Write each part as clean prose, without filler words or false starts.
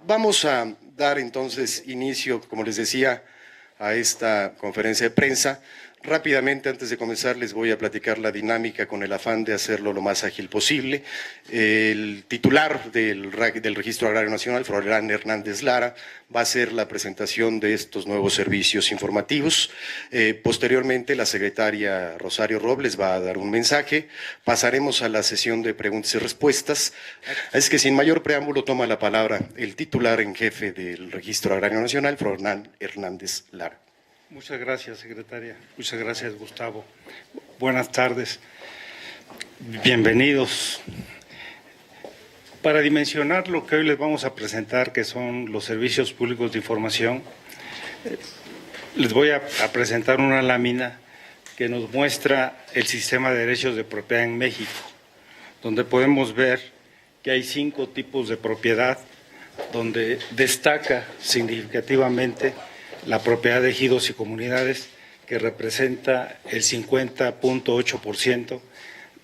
Vamos a dar entonces inicio, como les decía, a esta conferencia de prensa. Rápidamente, antes de comenzar, les voy a platicar la dinámica con el afán de hacerlo lo más ágil posible. El titular del Registro Agrario Nacional, Froilán Hernández Lara, va a hacer la presentación de estos nuevos servicios informativos. Posteriormente, la secretaria Rosario Robles va a dar un mensaje. Pasaremos a la sesión de preguntas y respuestas. Es que sin mayor preámbulo toma la palabra el titular en jefe del Registro Agrario Nacional, Froilán Hernández Lara. Muchas gracias, secretaria. Muchas gracias, Gustavo. Buenas tardes. Bienvenidos. Para dimensionar lo que hoy les vamos a presentar, que son los servicios públicos de información, les voy a presentar una lámina que nos muestra el sistema de derechos de propiedad en México, donde podemos ver que hay 5 tipos de propiedad, donde destaca significativamente la propiedad de ejidos y comunidades, que representa el 50.8%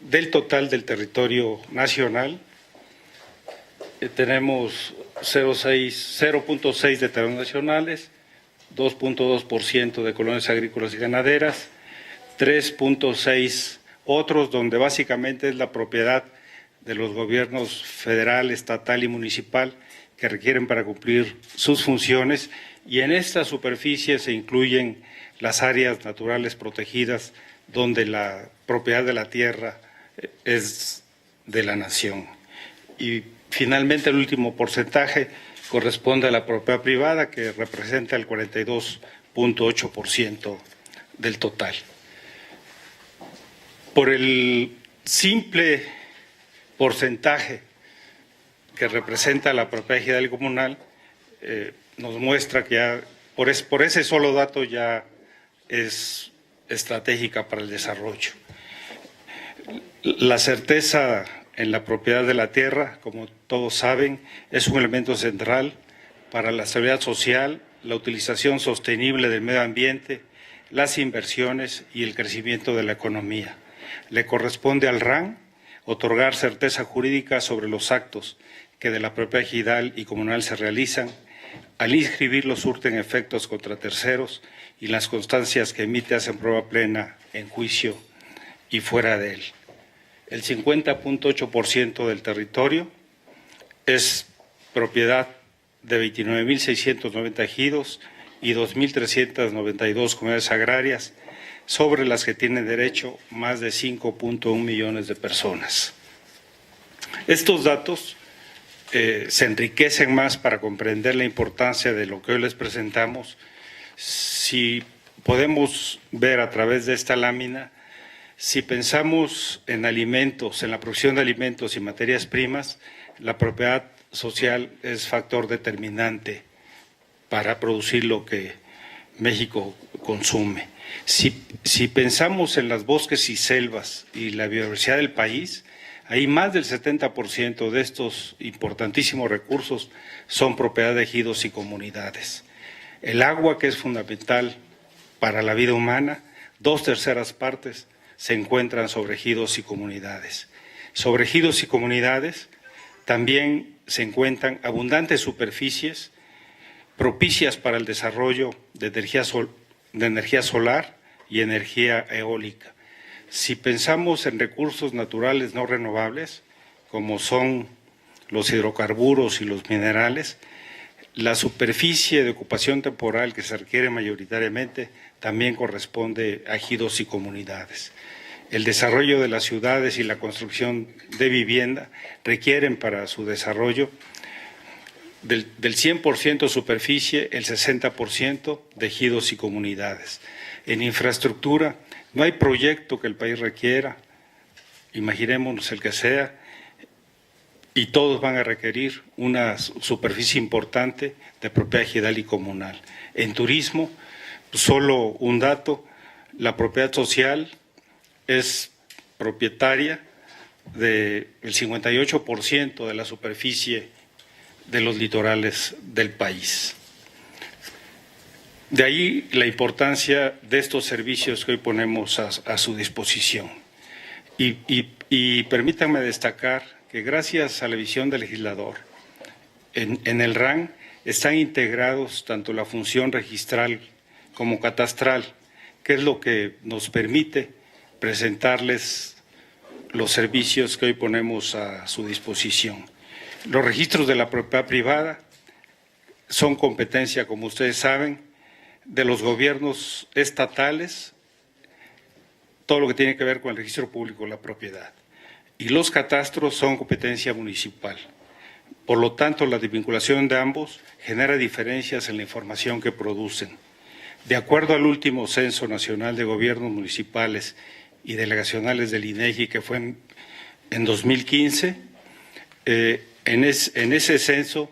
del total del territorio nacional. Tenemos 0.6 de terrenos nacionales, 2.2% de colonias agrícolas y ganaderas, 3.6 otros, donde básicamente es la propiedad de los gobiernos federal, estatal y municipal que requieren para cumplir sus funciones, y en esta superficie se incluyen las áreas naturales protegidas donde la propiedad de la tierra es de la nación. Y finalmente el último porcentaje corresponde a la propiedad privada, que representa el 42.8% del total. Por el simple porcentaje que representa la propiedad ejidal y comunal, nos muestra que ya, por ese solo dato ya es estratégica para el desarrollo. La certeza en la propiedad de la tierra, como todos saben, es un elemento central para la seguridad social, la utilización sostenible del medio ambiente, las inversiones y el crecimiento de la economía. Le corresponde al RAN otorgar certeza jurídica sobre los actos que de la propiedad ejidal y comunal se realizan, al inscribirlos surten efectos contra terceros y las constancias que emite hacen prueba plena en juicio y fuera de él. El 50.8% del territorio es propiedad de 29.690 ejidos y 2.392 comunidades agrarias, sobre las que tienen derecho más de 5.1 millones de personas. Estos datos se enriquecen más para comprender la importancia de lo que hoy les presentamos. Si podemos ver a través de esta lámina, si pensamos en alimentos, en la producción de alimentos y materias primas, la propiedad social es factor determinante para producir lo que México consume. Si pensamos en los bosques y selvas y la biodiversidad del país, ahí más del 70% de estos importantísimos recursos son propiedad de ejidos y comunidades. El agua, que es fundamental para la vida humana, 2/3 partes se encuentran sobre ejidos y comunidades. Sobre ejidos y comunidades también se encuentran abundantes superficies propicias para el desarrollo de energía solar y energía eólica. Si pensamos en recursos naturales no renovables, como son los hidrocarburos y los minerales, la superficie de ocupación temporal que se requiere mayoritariamente también corresponde a ejidos y comunidades. El desarrollo de las ciudades y la construcción de vivienda requieren para su desarrollo del 100% superficie, el 60% de ejidos y comunidades. En infraestructura, no hay proyecto que el país requiera, imaginémonos el que sea, y todos van a requerir una superficie importante de propiedad ejidal y comunal. En turismo, solo un dato, la propiedad social es propietaria del 58% de la superficie de los litorales del país. De ahí la importancia de estos servicios que hoy ponemos a su disposición. Y permítanme destacar que gracias a la visión del legislador En el RAN están integrados tanto la función registral como catastral, que es lo que nos permite presentarles los servicios que hoy ponemos a su disposición. Los registros de la propiedad privada son competencia, como ustedes saben, de los gobiernos estatales, todo lo que tiene que ver con el registro público de la propiedad. Y los catastros son competencia municipal. Por lo tanto, la desvinculación de ambos genera diferencias en la información que producen. De acuerdo al último Censo Nacional de Gobiernos Municipales y Delegacionales del INEGI, que fue en 2015, en ese censo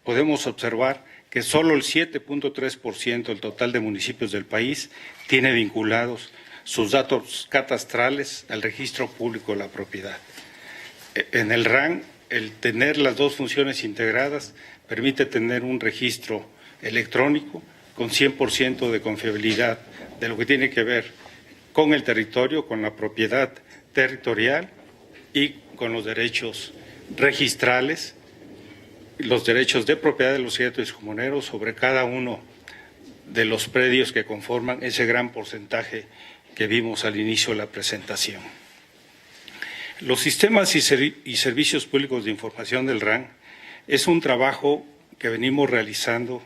podemos observar que solo el 7.3% del total de municipios del país tiene vinculados sus datos catastrales al registro público de la propiedad. En el RAN, el tener las dos funciones integradas permite tener un registro electrónico con 100% de confiabilidad de lo que tiene que ver con el territorio, con la propiedad territorial y con los derechos registrales, los derechos de propiedad de los sujetos comuneros sobre cada uno de los predios que conforman ese gran porcentaje que vimos al inicio de la presentación. Los sistemas y servicios públicos de información del RAN es un trabajo que venimos realizando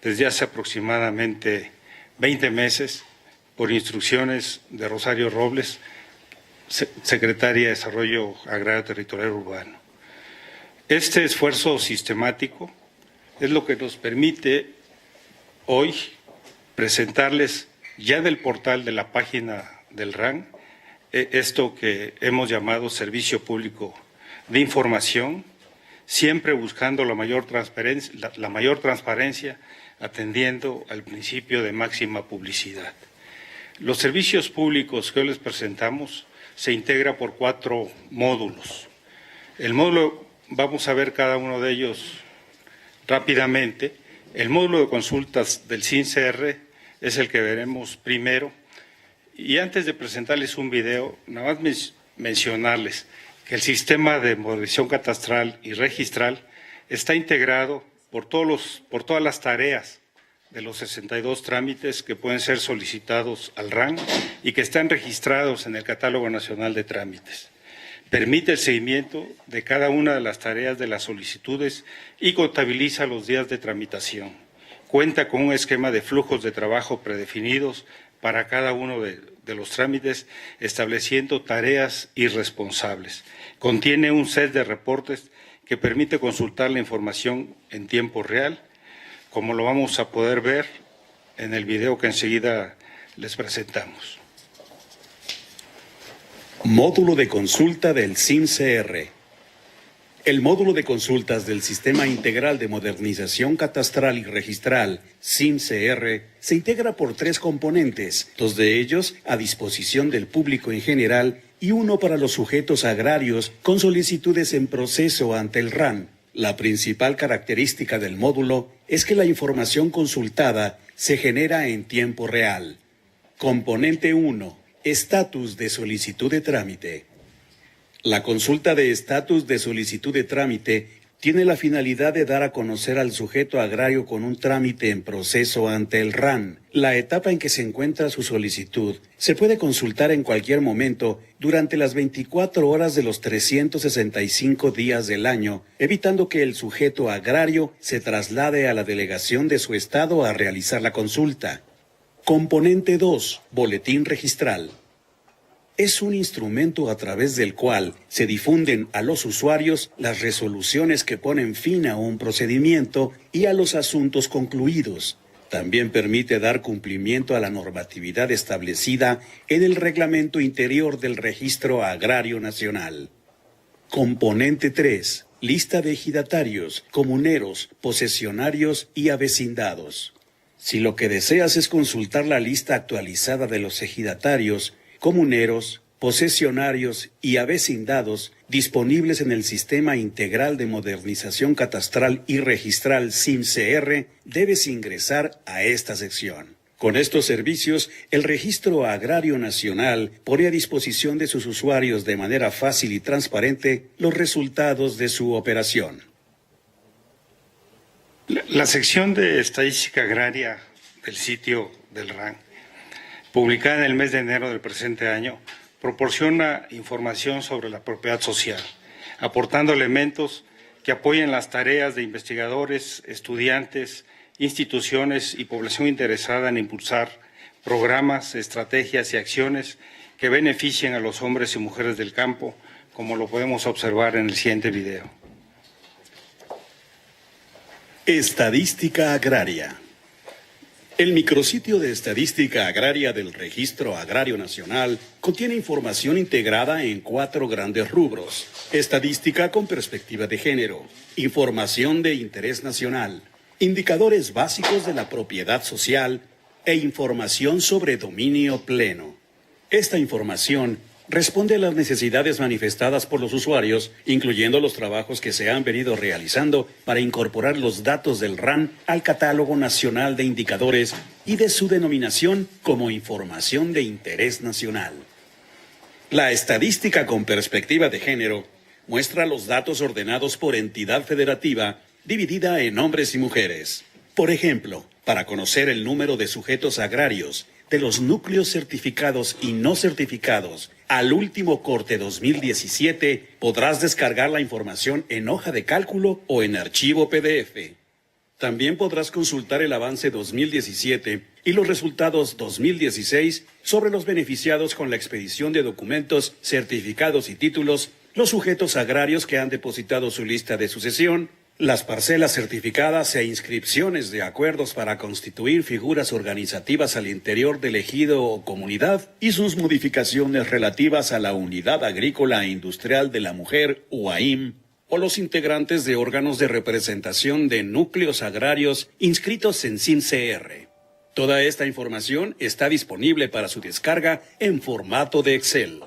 desde hace aproximadamente 20 meses por instrucciones de Rosario Robles, secretaria de Desarrollo Agrario Territorial Urbano. Este esfuerzo sistemático es lo que nos permite hoy presentarles ya del portal de la página del RAN esto que hemos llamado Servicio Público de Información, siempre buscando la mayor transparencia, atendiendo al principio de máxima publicidad. Los servicios públicos que hoy les presentamos se integra por 4 módulos. El módulo, vamos a ver cada uno de ellos rápidamente. El módulo de consultas del SINCR es el que veremos primero. Y antes de presentarles un video, nada más mencionarles que el sistema de modernización catastral y registral está integrado por todas las tareas de los 62 trámites que pueden ser solicitados al RAN y que están registrados en el Catálogo Nacional de Trámites. Permite el seguimiento de cada una de las tareas de las solicitudes y contabiliza los días de tramitación. Cuenta con un esquema de flujos de trabajo predefinidos para cada uno de los trámites, estableciendo tareas y responsables. Contiene un set de reportes que permite consultar la información en tiempo real, como lo vamos a poder ver en el video que enseguida les presentamos. Módulo de consulta del SINCR. El módulo de consultas del Sistema Integral de Modernización Catastral y Registral, SINCR, se integra por 3 componentes, 2 de ellos a disposición del público en general y uno para los sujetos agrarios con solicitudes en proceso ante el RAN. La principal característica del módulo es que la información consultada se genera en tiempo real. Componente 1. Estatus de solicitud de trámite. La consulta de estatus de solicitud de trámite tiene la finalidad de dar a conocer al sujeto agrario con un trámite en proceso ante el RAN. La etapa en que se encuentra su solicitud se puede consultar en cualquier momento durante las 24 horas de los 365 días del año, evitando que el sujeto agrario se traslade a la delegación de su estado a realizar la consulta. Componente 2. Boletín registral. Es un instrumento a través del cual se difunden a los usuarios las resoluciones que ponen fin a un procedimiento y a los asuntos concluidos. También permite dar cumplimiento a la normatividad establecida en el Reglamento Interior del Registro Agrario Nacional. Componente 3. Lista de ejidatarios, comuneros, posesionarios y avecindados. Si lo que deseas es consultar la lista actualizada de los ejidatarios, comuneros, posesionarios y avecindados disponibles en el Sistema Integral de Modernización Catastral y Registral SINCR, debes ingresar a esta sección. Con estos servicios, el Registro Agrario Nacional pone a disposición de sus usuarios de manera fácil y transparente los resultados de su operación. La sección de estadística agraria del sitio del RAN, publicada en el mes de enero del presente año, proporciona información sobre la propiedad social, aportando elementos que apoyen las tareas de investigadores, estudiantes, instituciones y población interesada en impulsar programas, estrategias y acciones que beneficien a los hombres y mujeres del campo, como lo podemos observar en el siguiente video. Estadística agraria. El micrositio de estadística agraria del Registro Agrario Nacional contiene información integrada en 4 grandes rubros: estadística con perspectiva de género, información de interés nacional, indicadores básicos de la propiedad social e información sobre dominio pleno. Esta información responde a las necesidades manifestadas por los usuarios, incluyendo los trabajos que se han venido realizando para incorporar los datos del RAN al Catálogo Nacional de Indicadores y de su denominación como información de interés nacional. La estadística con perspectiva de género muestra los datos ordenados por entidad federativa dividida en hombres y mujeres. Por ejemplo, para conocer el número de sujetos agrarios de los núcleos certificados y no certificados al último corte 2017, podrás descargar la información en hoja de cálculo o en archivo PDF. También podrás consultar el avance 2017 y los resultados 2016 sobre los beneficiados con la expedición de documentos, certificados y títulos, los sujetos agrarios que han depositado su lista de sucesión, las parcelas certificadas e inscripciones de acuerdos para constituir figuras organizativas al interior del ejido o comunidad y sus modificaciones relativas a la Unidad Agrícola e Industrial de la Mujer, UAIM, o los integrantes de órganos de representación de núcleos agrarios inscritos en CIM-CR. Toda esta información está disponible para su descarga en formato de Excel.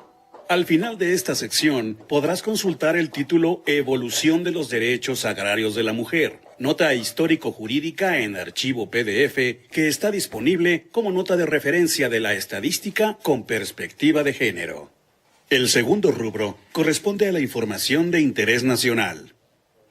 Al final de esta sección podrás consultar el título Evolución de los Derechos Agrarios de la Mujer, nota histórico-jurídica en archivo PDF que está disponible como nota de referencia de la estadística con perspectiva de género. El segundo rubro corresponde a la información de interés nacional.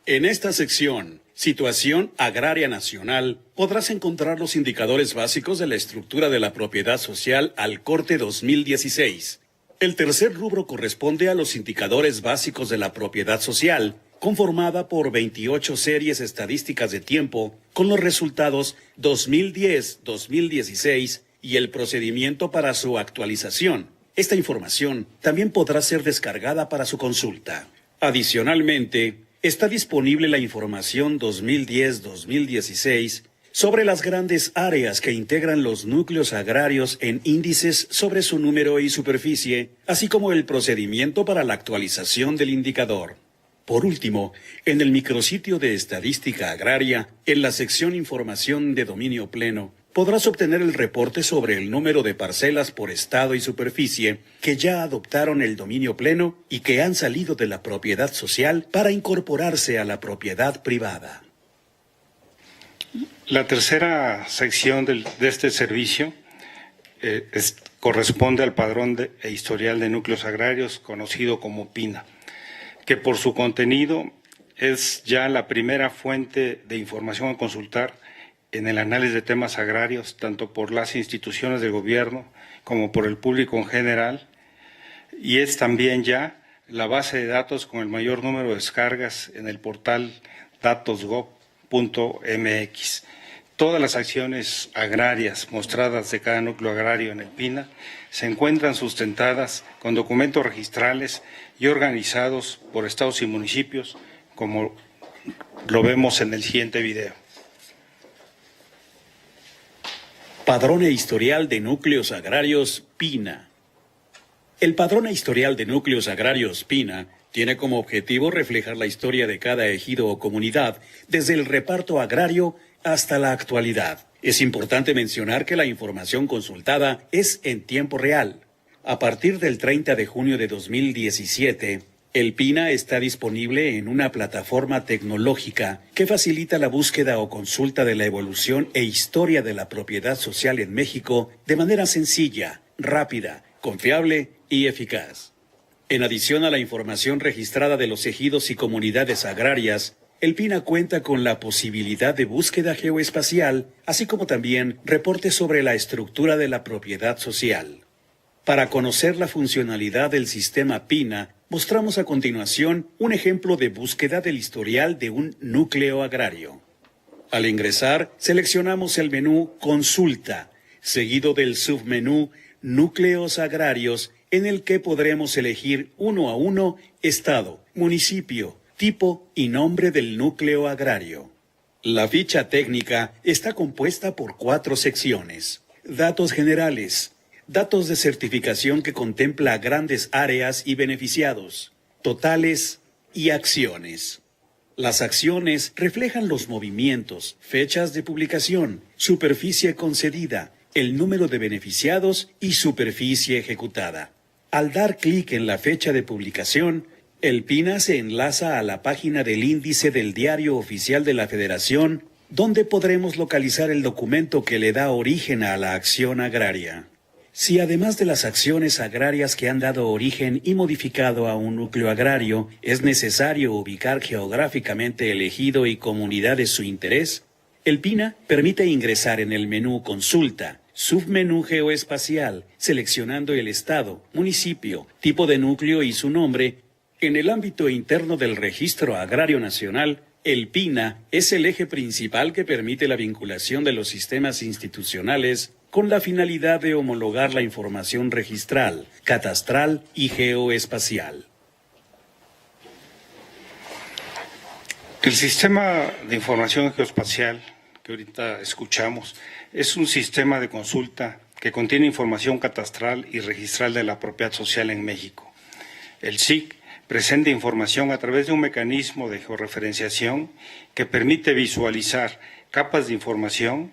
En esta sección, Situación Agraria Nacional, podrás encontrar los indicadores básicos de la estructura de la propiedad social al corte 2016. El tercer rubro corresponde a los indicadores básicos de la propiedad social, conformada por 28 series estadísticas de tiempo, con los resultados 2010, 2016 y el procedimiento para su actualización. Esta información también podrá ser descargada para su consulta. Adicionalmente, está disponible la información 2010-2016 sobre las grandes áreas que integran los núcleos agrarios en índices sobre su número y superficie, así como el procedimiento para la actualización del indicador. Por último, en el micrositio de estadística agraria, en la sección Información de dominio pleno, podrás obtener el reporte sobre el número de parcelas por estado y superficie que ya adoptaron el dominio pleno y que han salido de la propiedad social para incorporarse a la propiedad privada. La tercera sección de este servicio corresponde al padrón e historial de núcleos agrarios, conocido como PINA, que por su contenido es ya la primera fuente de información a consultar en el análisis de temas agrarios, tanto por las instituciones del gobierno como por el público en general, y es también ya la base de datos con el mayor número de descargas en el portal datosgov.mx. Todas las acciones agrarias mostradas de cada núcleo agrario en el PINA se encuentran sustentadas con documentos registrales y organizados por estados y municipios, como lo vemos en el siguiente video. Padrón e historial de núcleos agrarios PINA. El padrón e historial de núcleos agrarios PINA tiene como objetivo reflejar la historia de cada ejido o comunidad, desde el reparto agrario hasta la actualidad. Es importante mencionar que la información consultada es en tiempo real. A partir del 30 de junio de 2017, el PINA está disponible en una plataforma tecnológica que facilita la búsqueda o consulta de la evolución e historia de la propiedad social en México de manera sencilla, rápida, confiable y eficaz. En adición a la información registrada de los ejidos y comunidades agrarias, El PINA cuenta con la posibilidad de búsqueda geoespacial, así como también reportes sobre la estructura de la propiedad social. Para conocer la funcionalidad del sistema PINA, mostramos a continuación un ejemplo de búsqueda del historial de un núcleo agrario. Al ingresar, seleccionamos el menú Consulta, seguido del submenú Núcleos Agrarios, en el que podremos elegir uno a uno estado, municipio, tipo y nombre del núcleo agrario. La ficha técnica está compuesta por 4 secciones. Datos generales, datos de certificación que contempla grandes áreas y beneficiados, totales y acciones. Las acciones reflejan los movimientos, fechas de publicación, superficie concedida, el número de beneficiados y superficie ejecutada. Al dar clic en la fecha de publicación, el PINA se enlaza a la página del índice del Diario Oficial de la Federación, donde podremos localizar el documento que le da origen a la acción agraria. Si además de las acciones agrarias que han dado origen y modificado a un núcleo agrario, es necesario ubicar geográficamente el ejido y comunidad de su interés, el PINA permite ingresar en el menú Consulta, submenú Geoespacial, seleccionando el estado, municipio, tipo de núcleo y su nombre. En el ámbito interno del Registro Agrario Nacional, el PINA es el eje principal que permite la vinculación de los sistemas institucionales con la finalidad de homologar la información registral, catastral y geoespacial. El sistema de información geoespacial que ahorita escuchamos es un sistema de consulta que contiene información catastral y registral de la propiedad social en México. El SIC presenta información a través de un mecanismo de georreferenciación que permite visualizar capas de información,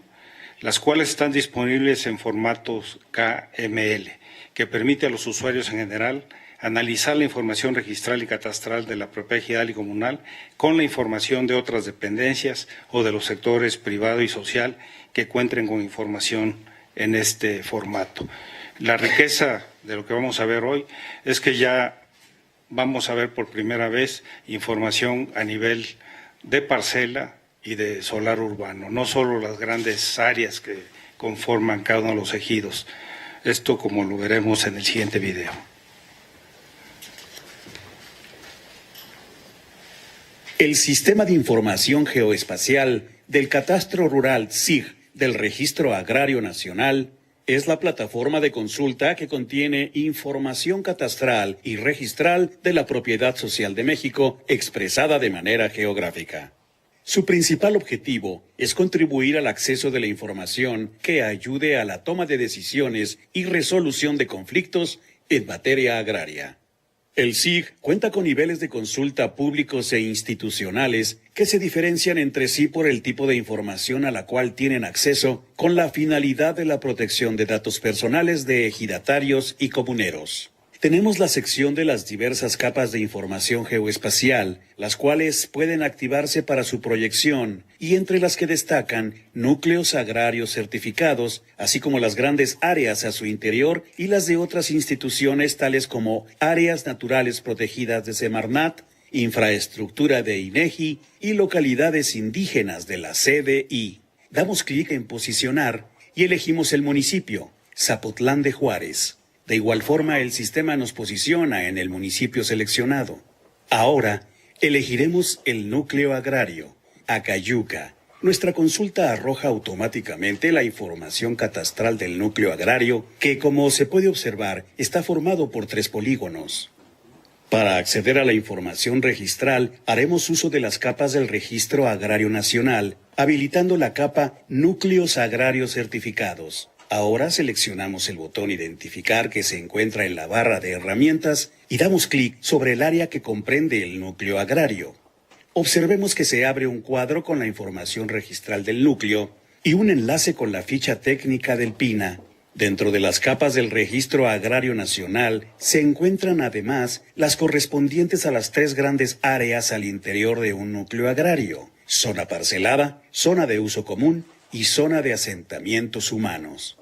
las cuales están disponibles en formatos KML, que permite a los usuarios en general analizar la información registral y catastral de la propiedad ejidal y comunal con la información de otras dependencias o de los sectores privado y social que cuenten con información en este formato. La riqueza de lo que vamos a ver hoy es que ya vamos a ver por primera vez información a nivel de parcela y de solar urbano, no solo las grandes áreas que conforman cada uno de los ejidos. Esto como lo veremos en el siguiente video. El Sistema de Información Geoespacial del Catastro Rural SIG del Registro Agrario Nacional es la plataforma de consulta que contiene información catastral y registral de la propiedad social de México expresada de manera geográfica. Su principal objetivo es contribuir al acceso de la información que ayude a la toma de decisiones y resolución de conflictos en materia agraria. El SIG cuenta con niveles de consulta públicos e institucionales que se diferencian entre sí por el tipo de información a la cual tienen acceso con la finalidad de la protección de datos personales de ejidatarios y comuneros. Tenemos la sección de las diversas capas de información geoespacial, las cuales pueden activarse para su proyección, y entre las que destacan núcleos agrarios certificados, así como las grandes áreas a su interior y las de otras instituciones tales como áreas naturales protegidas de Semarnat, infraestructura de INEGI y localidades indígenas de la CDI. Damos clic en Posicionar y elegimos el municipio, Zapotlán de Juárez. De igual forma, el sistema nos posiciona en el municipio seleccionado. Ahora, elegiremos el núcleo agrario, Acayuca. Nuestra consulta arroja automáticamente la información catastral del núcleo agrario, que, como se puede observar, está formado por 3 polígonos. Para acceder a la información registral, haremos uso de las capas del Registro Agrario Nacional, habilitando la capa Núcleos Agrarios Certificados. Ahora seleccionamos el botón Identificar que se encuentra en la barra de herramientas y damos clic sobre el área que comprende el núcleo agrario. Observemos que se abre un cuadro con la información registral del núcleo y un enlace con la ficha técnica del PINA. Dentro de las capas del Registro Agrario Nacional se encuentran además las correspondientes a las 3 grandes áreas al interior de un núcleo agrario: zona parcelada, zona de uso común y zona de asentamientos humanos.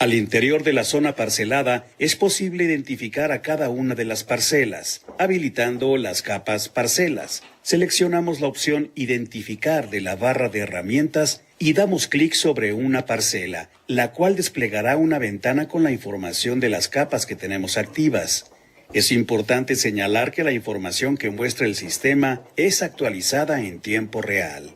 Al interior de la zona parcelada es posible identificar a cada una de las parcelas, habilitando las capas parcelas. Seleccionamos la opción Identificar de la barra de herramientas y damos clic sobre una parcela, la cual desplegará una ventana con la información de las capas que tenemos activas. Es importante señalar que la información que muestra el sistema es actualizada en tiempo real.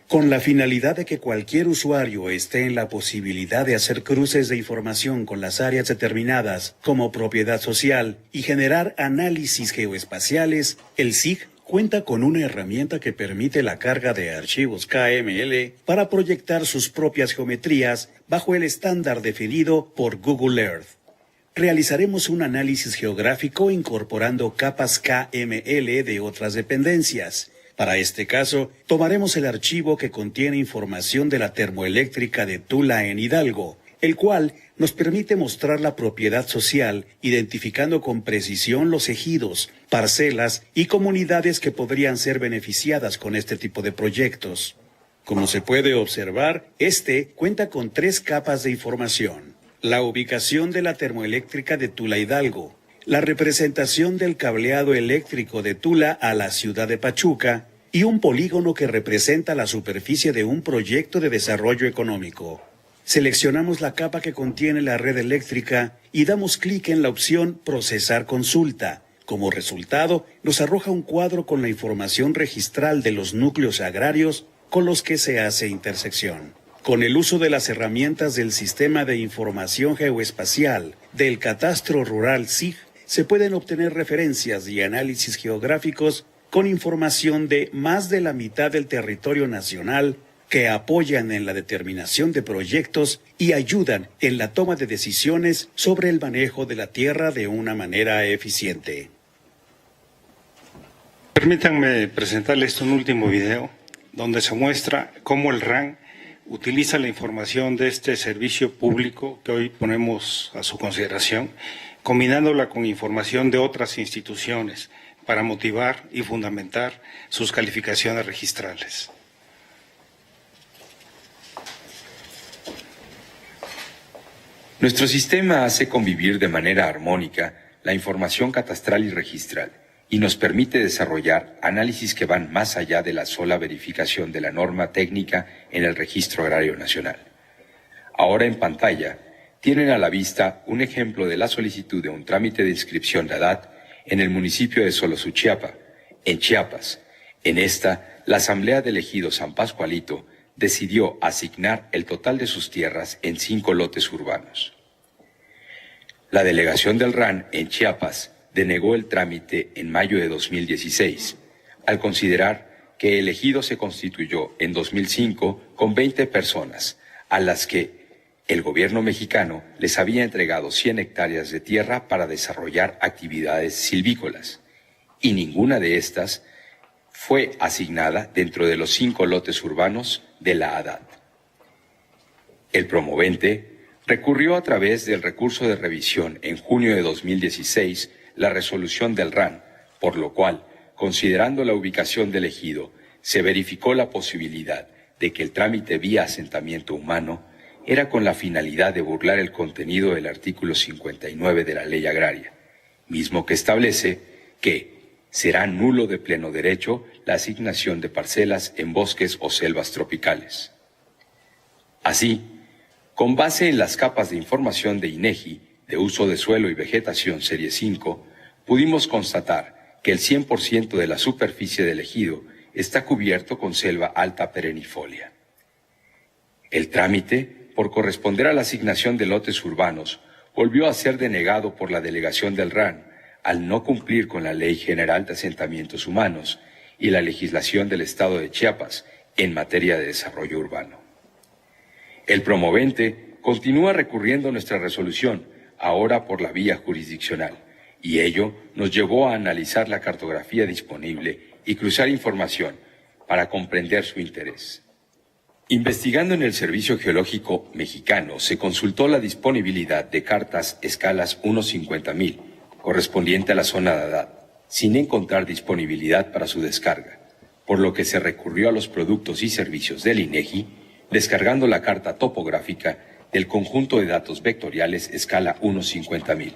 Con la finalidad de que cualquier usuario esté en la posibilidad de hacer cruces de información con las áreas determinadas como propiedad social y generar análisis geoespaciales, el SIG cuenta con una herramienta que permite la carga de archivos KML para proyectar sus propias geometrías bajo el estándar definido por Google Earth. Realizaremos un análisis geográfico incorporando capas KML de otras dependencias. Para este caso, tomaremos el archivo que contiene información de la termoeléctrica de Tula en Hidalgo, el cual nos permite mostrar la propiedad social, identificando con precisión los ejidos, parcelas y comunidades que podrían ser beneficiadas con este tipo de proyectos. Como se puede observar, este cuenta con 3 capas de información: la ubicación de la termoeléctrica de Tula Hidalgo, la representación del cableado eléctrico de Tula a la ciudad de Pachuca y un polígono que representa la superficie de un proyecto de desarrollo económico. Seleccionamos la capa que contiene la red eléctrica y damos clic en la opción Procesar consulta. Como resultado, nos arroja un cuadro con la información registral de los núcleos agrarios con los que se hace intersección. Con el uso de las herramientas del Sistema de Información Geoespacial del Catastro Rural SIG, se pueden obtener referencias y análisis geográficos con información de más de la mitad del territorio nacional que apoyan en la determinación de proyectos y ayudan en la toma de decisiones sobre el manejo de la tierra de una manera eficiente. Permítanme presentarles un último video donde se muestra cómo el RAN utiliza la información de este servicio público que hoy ponemos a su consideración, combinándola con información de otras instituciones para motivar y fundamentar sus calificaciones registrales. Nuestro sistema hace convivir de manera armónica la información catastral y registral y nos permite desarrollar análisis que van más allá de la sola verificación de la norma técnica en el Registro Agrario Nacional. Ahora en pantalla tienen a la vista un ejemplo de la solicitud de un trámite de inscripción de ADAT en el municipio de Solosuchiapa, en Chiapas. En esta, la Asamblea del Ejido San Pascualito decidió asignar el total de sus tierras en 5 lotes urbanos. La delegación del RAN en Chiapas denegó el trámite en mayo de 2016, al considerar que el ejido se constituyó en 2005 con 20 personas, a las que el gobierno mexicano les había entregado 100 hectáreas de tierra para desarrollar actividades silvícolas, y ninguna de estas fue asignada dentro de los 5 lotes urbanos de la ADAT. El promovente recurrió a través del recurso de revisión en junio de 2016 la resolución del RAN, por lo cual, considerando la ubicación del ejido, se verificó la posibilidad de que el trámite vía asentamiento humano era con la finalidad de burlar el contenido del artículo 59 de la Ley Agraria, mismo que establece que será nulo de pleno derecho la asignación de parcelas en bosques o selvas tropicales. Así, con base en las capas de información de INEGI de uso de suelo y vegetación serie 5, pudimos constatar que el 100% de la superficie del ejido está cubierto con selva alta perennifolia. El trámite, por corresponder a la asignación de lotes urbanos, volvió a ser denegado por la delegación del RAN al no cumplir con la Ley General de Asentamientos Humanos y la legislación del Estado de Chiapas en materia de desarrollo urbano. El promovente continúa recurriendo a nuestra resolución, ahora por la vía jurisdiccional, y ello nos llevó a analizar la cartografía disponible y cruzar información para comprender su interés. Investigando en el Servicio Geológico Mexicano, se consultó la disponibilidad de cartas escalas 1/50,000, correspondiente a la zona de ADAT, sin encontrar disponibilidad para su descarga, por lo que se recurrió a los productos y servicios del INEGI, descargando la carta topográfica del conjunto de datos vectoriales escala 1/50.000,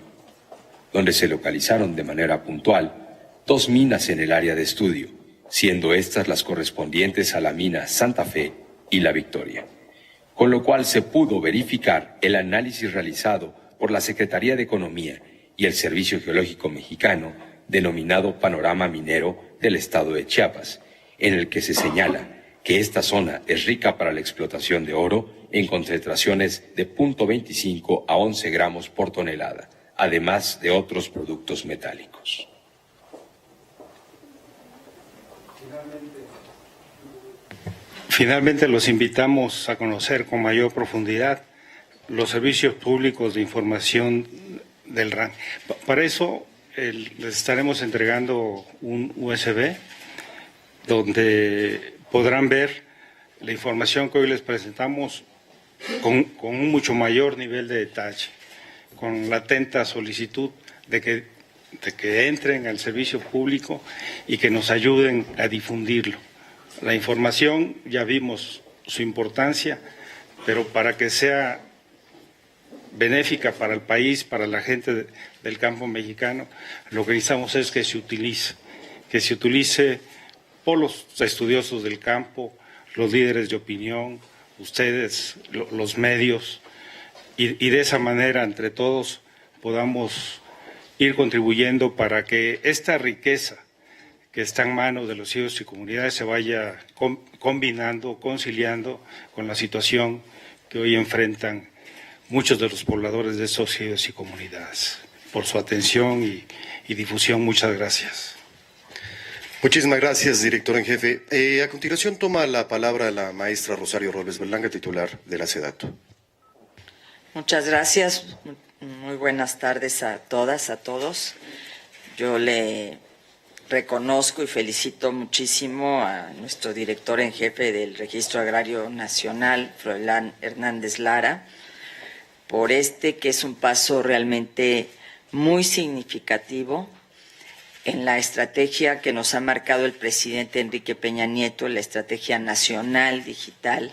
donde se localizaron de manera puntual 2 minas en el área de estudio, siendo estas las correspondientes a la mina Santa Fe y La Victoria, con lo cual se pudo verificar el análisis realizado por la Secretaría de Economía y el Servicio Geológico Mexicano, denominado Panorama Minero del Estado de Chiapas, en el que se señala que esta zona es rica para la explotación de oro en concentraciones de 0.25 a 11 gramos por tonelada, además de otros productos metálicos. Finalmente, los invitamos a conocer con mayor profundidad los servicios públicos de información del RAN. Para eso, les estaremos entregando un USB donde podrán ver la información que hoy les presentamos con un mucho mayor nivel de detalle, con la atenta solicitud de que entren al servicio público y que nos ayuden a difundirlo. La información, ya vimos su importancia, pero para que sea benéfica para el país, para la gente del campo mexicano, lo que necesitamos es que se utilice por los estudiosos del campo, los líderes de opinión, ustedes, los medios, y de esa manera, entre todos, podamos ir contribuyendo para que esta riqueza que está en manos de los ciudadanos y comunidades se vaya combinando, conciliando con la situación que hoy enfrentan muchos de los pobladores de estos ciudades y comunidades. Por su atención y difusión, muchas gracias. Muchísimas gracias, director en jefe. A continuación toma la palabra la maestra Rosario Robles Berlanga, titular de la SEDATU. Muchas gracias. Muy buenas tardes a todas, a todos. Yo le reconozco y felicito muchísimo a nuestro director en jefe del Registro Agrario Nacional, Froilán Hernández Lara, por que es un paso realmente muy significativo en la estrategia que nos ha marcado el presidente Enrique Peña Nieto, la estrategia nacional digital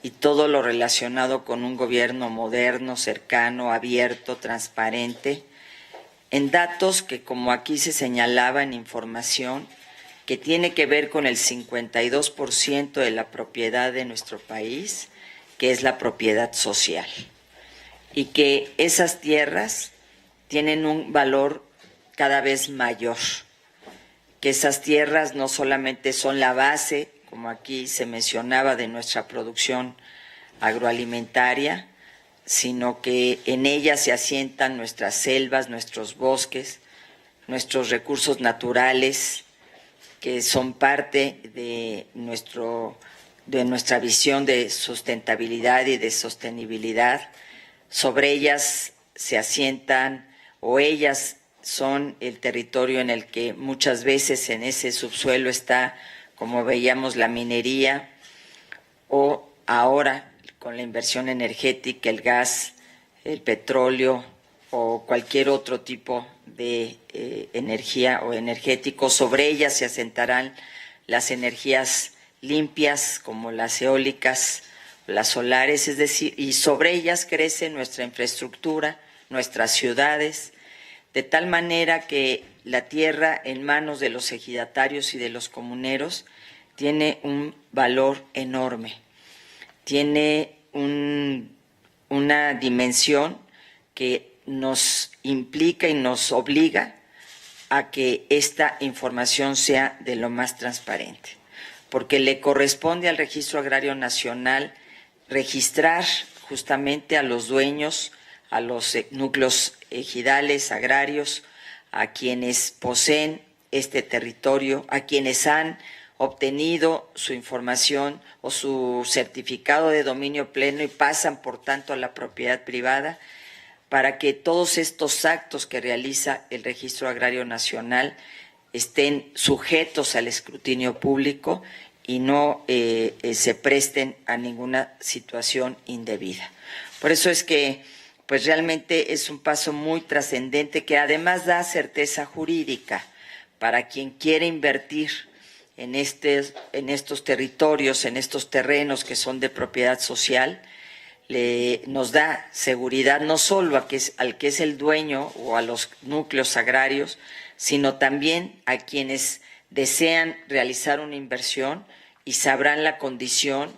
y todo lo relacionado con un gobierno moderno, cercano, abierto, transparente, en datos que, como aquí se señalaba, en información que tiene que ver con el 52% de la propiedad de nuestro país, que es la propiedad social, y que esas tierras tienen un valor cada vez mayor, que esas tierras no solamente son la base, como aquí se mencionaba, de nuestra producción agroalimentaria, sino que en ellas se asientan nuestras selvas, nuestros bosques, nuestros recursos naturales, que son parte de nuestra visión de sustentabilidad y de sostenibilidad. Sobre ellas se asientan, o ellas son el territorio en el que muchas veces en ese subsuelo está, como veíamos, la minería, o ahora con la inversión energética, el gas, el petróleo o cualquier otro tipo de energía o energético. Sobre ellas se asentarán las energías limpias como las eólicas, las solares, es decir, y sobre ellas crece nuestra infraestructura, nuestras ciudades, de tal manera que la tierra en manos de los ejidatarios y de los comuneros tiene un valor enorme, tiene una dimensión que nos implica y nos obliga a que esta información sea de lo más transparente, porque le corresponde al Registro Agrario Nacional registrar justamente a los dueños, a los núcleos ejidales, agrarios, a quienes poseen este territorio, a quienes han obtenido su información o su certificado de dominio pleno y pasan, por tanto, a la propiedad privada, para que todos estos actos que realiza el Registro Agrario Nacional estén sujetos al escrutinio público y no se presten a ninguna situación indebida. Por eso es que pues realmente es un paso muy trascendente que además da certeza jurídica para quien quiere invertir en estos territorios, en estos terrenos que son de propiedad social. nos da seguridad no solo al que es el dueño o a los núcleos agrarios, sino también a quienes desean realizar una inversión y sabrán la condición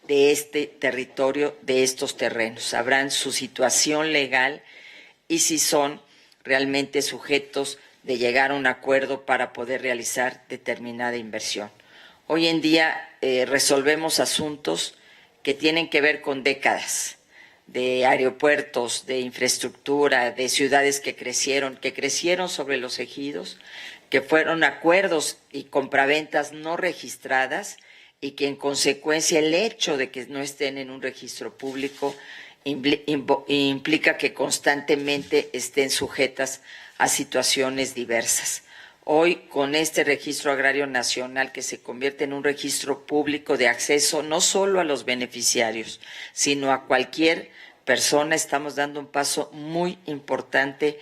de este territorio, de estos terrenos, sabrán su situación legal y si son realmente sujetos de llegar a un acuerdo para poder realizar determinada inversión. Hoy en día resolvemos asuntos que tienen que ver con décadas de aeropuertos, de infraestructura, de ciudades que crecieron sobre los ejidos, que fueron acuerdos y compraventas no registradas y que en consecuencia el hecho de que no estén en un registro público implica que constantemente estén sujetas a situaciones diversas. Hoy, con este registro agrario nacional que se convierte en un registro público de acceso no solo a los beneficiarios, sino a cualquier persona, estamos dando un paso muy importante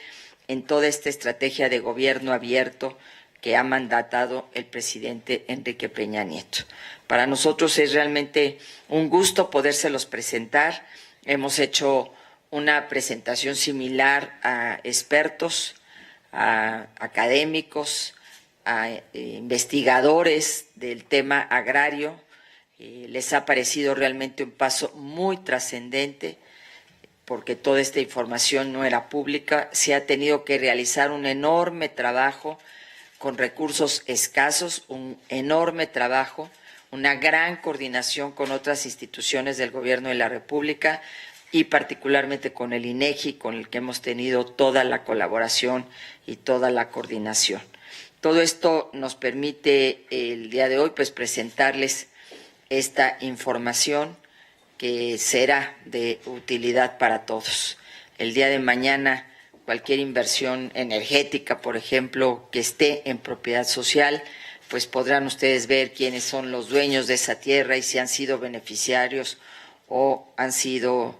en toda esta estrategia de gobierno abierto que ha mandatado el presidente Enrique Peña Nieto. Para nosotros es realmente un gusto podérselos presentar. Hemos hecho una presentación similar a expertos, a académicos, a investigadores del tema agrario. Les ha parecido realmente un paso muy trascendente porque toda esta información no era pública. Se ha tenido que realizar un enorme trabajo con recursos escasos, un enorme trabajo, una gran coordinación con otras instituciones del Gobierno de la República y particularmente con el INEGI, con el que hemos tenido toda la colaboración y toda la coordinación. Todo esto nos permite el día de hoy pues presentarles esta información que será de utilidad para todos. El día de mañana cualquier inversión energética, por ejemplo, que esté en propiedad social, pues podrán ustedes ver quiénes son los dueños de esa tierra y si han sido beneficiarios o han sido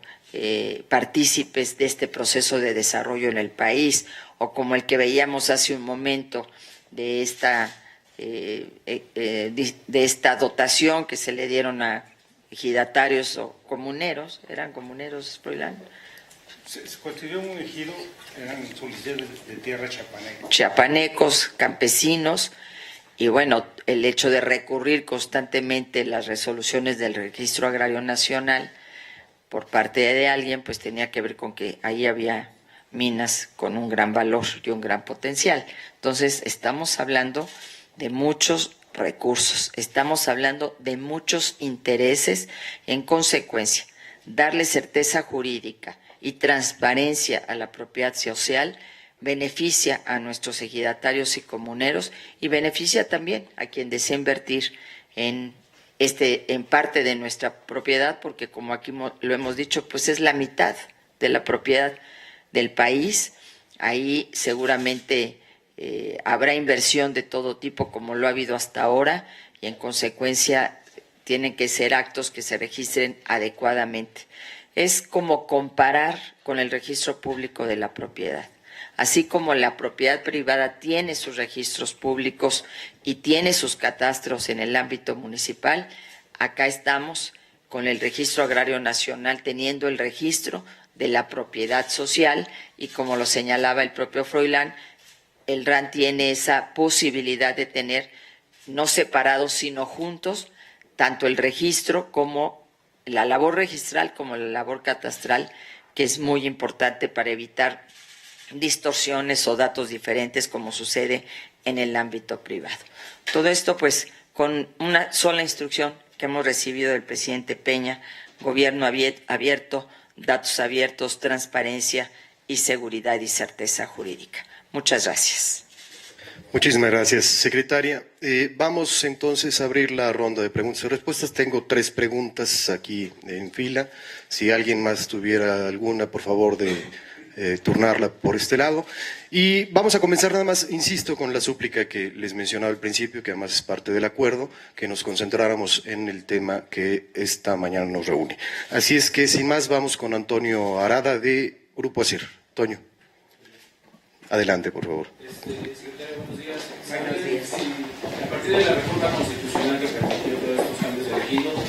partícipes de este proceso de desarrollo en el país, o como el que veíamos hace un momento de esta dotación que se le dieron a ejidatarios o comuneros. ¿Eran comuneros, Froilán? Se constituyó un ejido, eran solicitudes de tierra chapanecos. Chiapanecos, campesinos, y bueno, el hecho de recurrir constantemente las resoluciones del Registro Agrario Nacional por parte de alguien, pues tenía que ver con que ahí había minas con un gran valor y un gran potencial. Entonces, estamos hablando de muchos recursos, estamos hablando de muchos intereses, en consecuencia, darle certeza jurídica y transparencia a la propiedad social beneficia a nuestros ejidatarios y comuneros y beneficia también a quien desea invertir en parte de nuestra propiedad, porque como aquí lo hemos dicho, pues es la mitad de la propiedad del país. Ahí seguramente habrá inversión de todo tipo, como lo ha habido hasta ahora, y en consecuencia tienen que ser actos que se registren adecuadamente. Es como comparar con el registro público de la propiedad. Así como la propiedad privada tiene sus registros públicos y tiene sus catastros en el ámbito municipal, acá estamos con el Registro Agrario Nacional teniendo el registro de la propiedad social y, como lo señalaba el propio Froilán, el RAN tiene esa posibilidad de tener no separados sino juntos tanto el registro como la labor registral como la labor catastral, que es muy importante para evitar distorsiones o datos diferentes como sucede en el ámbito privado. Todo esto pues con una sola instrucción que hemos recibido del presidente Peña: gobierno abierto, datos abiertos, transparencia y seguridad y certeza jurídica. Muchas gracias. Muchísimas gracias, secretaria. Vamos entonces a abrir la ronda de preguntas y respuestas. Tengo 3 preguntas aquí en fila. Si alguien más tuviera alguna, por favor, de turnarla por este lado. Y vamos a comenzar nada más, insisto, con la súplica que les mencionaba al principio, que además es parte del acuerdo, que nos concentráramos en el tema que esta mañana nos reúne. Así es que, sin más, vamos con Antonio Arada, de Grupo ASIR. Toño, adelante, por favor. Secretario, buenos días. Buenos días. A partir de la reforma constitucional que permitió todos estos cambios de ejidos,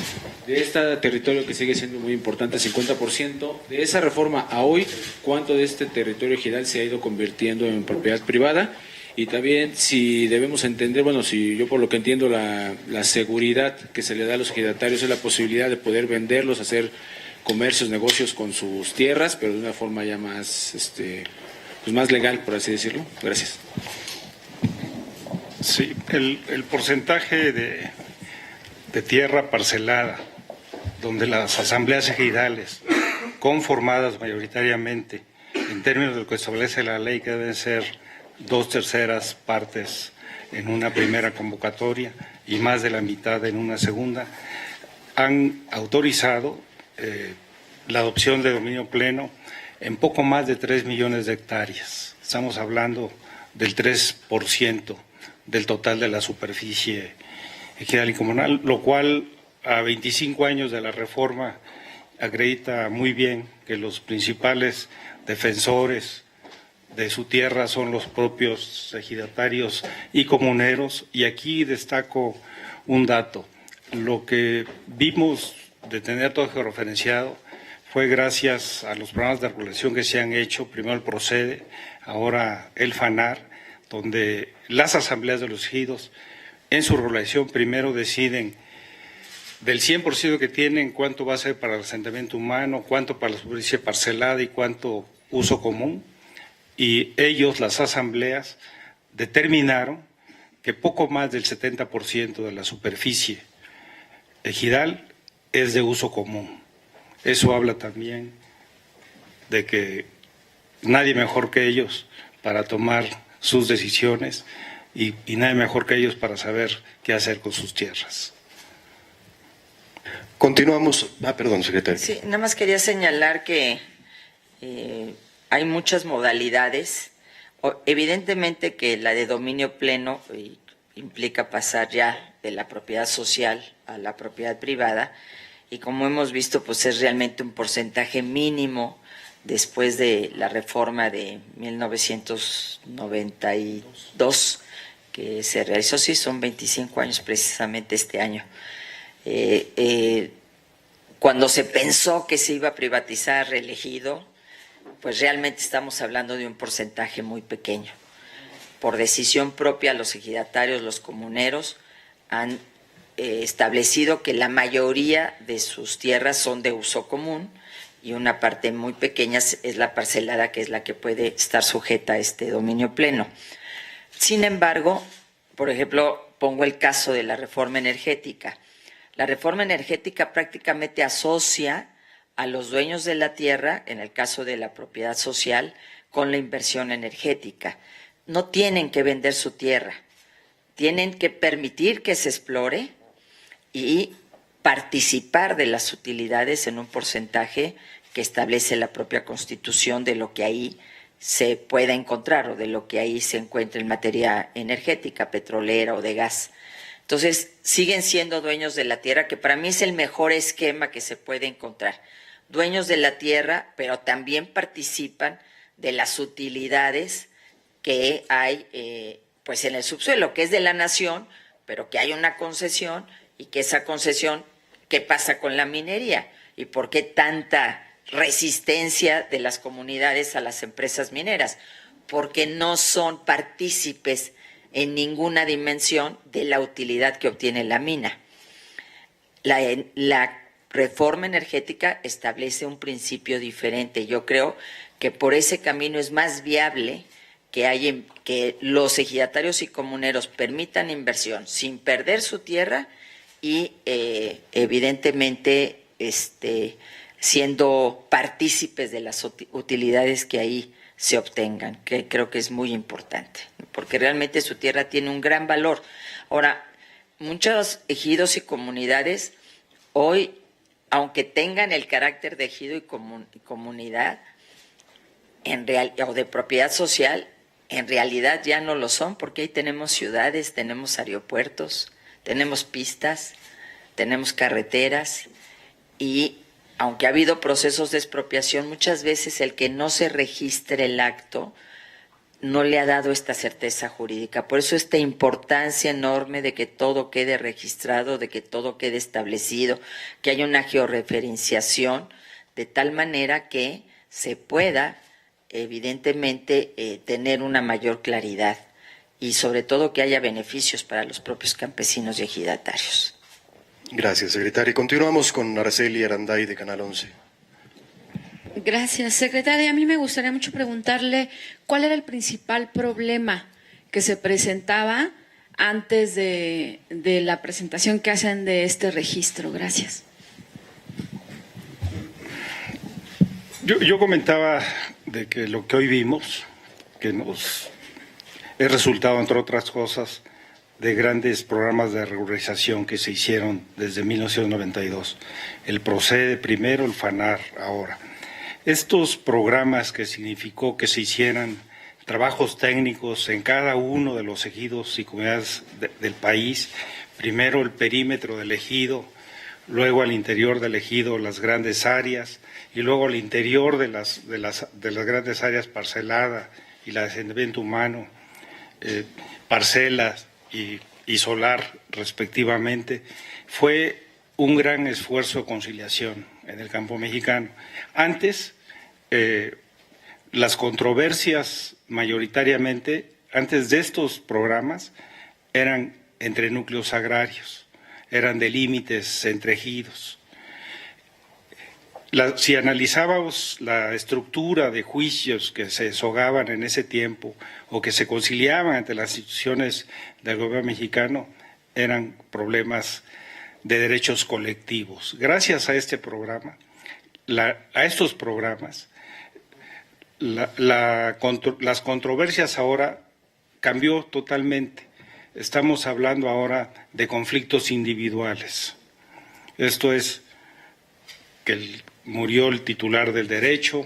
de este territorio que sigue siendo muy importante, 50%, de esa reforma a hoy, ¿cuánto de este territorio ejidal se ha ido convirtiendo en propiedad privada? Y también si debemos entender, bueno, si yo por lo que entiendo la seguridad que se le da a los ejidatarios es la posibilidad de poder venderlos, hacer comercios, negocios con sus tierras, pero de una forma ya más, pues más legal, por así decirlo. Gracias. Sí, el porcentaje de tierra parcelada, donde las asambleas ejidales, conformadas mayoritariamente, en términos de lo que establece la ley, que deben ser 2/3 partes en una primera convocatoria y más de la mitad en una segunda, han autorizado la adopción de dominio pleno en poco más de 3 millones de hectáreas. Estamos hablando del 3% del total de la superficie ejidal y comunal, lo cual a 25 años de la reforma acredita muy bien que los principales defensores de su tierra son los propios ejidatarios y comuneros. Y aquí destaco un dato. Lo que vimos de tener todo georreferenciado fue gracias a los programas de regulación que se han hecho, primero el PROCEDE, ahora el FANAR, donde las asambleas de los ejidos en su regulación primero deciden del 100% que tienen cuánto va a ser para el asentamiento humano, cuánto para la superficie parcelada y cuánto uso común. Y ellos, las asambleas, determinaron que poco más del 70% de la superficie ejidal es de uso común. Eso habla también de que nadie mejor que ellos para tomar sus decisiones y nadie mejor que ellos para saber qué hacer con sus tierras. Continuamos. Perdón, secretario. Sí, nada más quería señalar que hay muchas modalidades. Evidentemente que la de dominio pleno implica pasar ya de la propiedad social a la propiedad privada, y como hemos visto, pues es realmente un porcentaje mínimo después de la reforma de 1992 que se realizó. Sí, son 25 años precisamente este año. Cuando se pensó que se iba a privatizar el ejido, pues realmente estamos hablando de un porcentaje muy pequeño. Por decisión propia, los ejidatarios, los comuneros, han establecido que la mayoría de sus tierras son de uso común y una parte muy pequeña es la parcelada, que es la que puede estar sujeta a este dominio pleno. Sin embargo, por ejemplo, pongo el caso de la reforma energética. La reforma energética prácticamente asocia a los dueños de la tierra, en el caso de la propiedad social, con la inversión energética. No tienen que vender su tierra, tienen que permitir que se explore y participar de las utilidades en un porcentaje que establece la propia Constitución de lo que ahí se pueda encontrar o de lo que ahí se encuentre en materia energética, petrolera o de gas. Entonces, siguen siendo dueños de la tierra, que para mí es el mejor esquema que se puede encontrar. Dueños de la tierra, pero también participan de las utilidades que hay pues en el subsuelo, que es de la nación, pero que hay una concesión, y que esa concesión, ¿qué pasa con la minería? ¿Y por qué tanta resistencia de las comunidades a las empresas mineras? Porque no son partícipes en ninguna dimensión de la utilidad que obtiene la mina. La reforma energética establece un principio diferente. Yo creo que por ese camino es más viable que los ejidatarios y comuneros permitan inversión sin perder su tierra y evidentemente siendo partícipes de las utilidades que ahí se obtengan, que creo que es muy importante, porque realmente su tierra tiene un gran valor. Ahora, muchos ejidos y comunidades hoy, aunque tengan el carácter de ejido y comunidad o de propiedad social, en realidad ya no lo son, porque ahí tenemos ciudades, tenemos aeropuertos, tenemos pistas, tenemos carreteras, y aunque ha habido procesos de expropiación, muchas veces el que no se registre el acto no le ha dado esta certeza jurídica. Por eso esta importancia enorme de que todo quede registrado, de que todo quede establecido, que haya una georreferenciación, de tal manera que se pueda, evidentemente, tener una mayor claridad y sobre todo que haya beneficios para los propios campesinos y ejidatarios. Gracias, secretaria. Continuamos con Araceli Aranday de Canal 11. Gracias, secretaria. A mí me gustaría mucho preguntarle cuál era el principal problema que se presentaba antes de la presentación que hacen de este registro. Gracias. Yo comentaba de que lo que hoy vimos, que es resultado, entre otras cosas, de grandes programas de regularización que se hicieron desde 1992. El PROCEDE primero, el FANAR ahora. Estos programas que significó que se hicieran trabajos técnicos en cada uno de los ejidos y comunidades del país, primero el perímetro del ejido, luego al interior del ejido las grandes áreas y luego al interior de las grandes áreas parcelada y la de asentamiento humano, parcelas y solar respectivamente, fue un gran esfuerzo de conciliación en el campo mexicano. Antes, las controversias mayoritariamente, antes de estos programas, eran entre núcleos agrarios, eran de límites entre ejidos. Si analizábamos la estructura de juicios que se deshogaban en ese tiempo o que se conciliaban ante las instituciones del gobierno mexicano, eran problemas de derechos colectivos. Gracias a este programa, a estos programas, las controversias ahora cambió totalmente. Estamos hablando ahora de conflictos individuales. Esto es que murió el titular del derecho,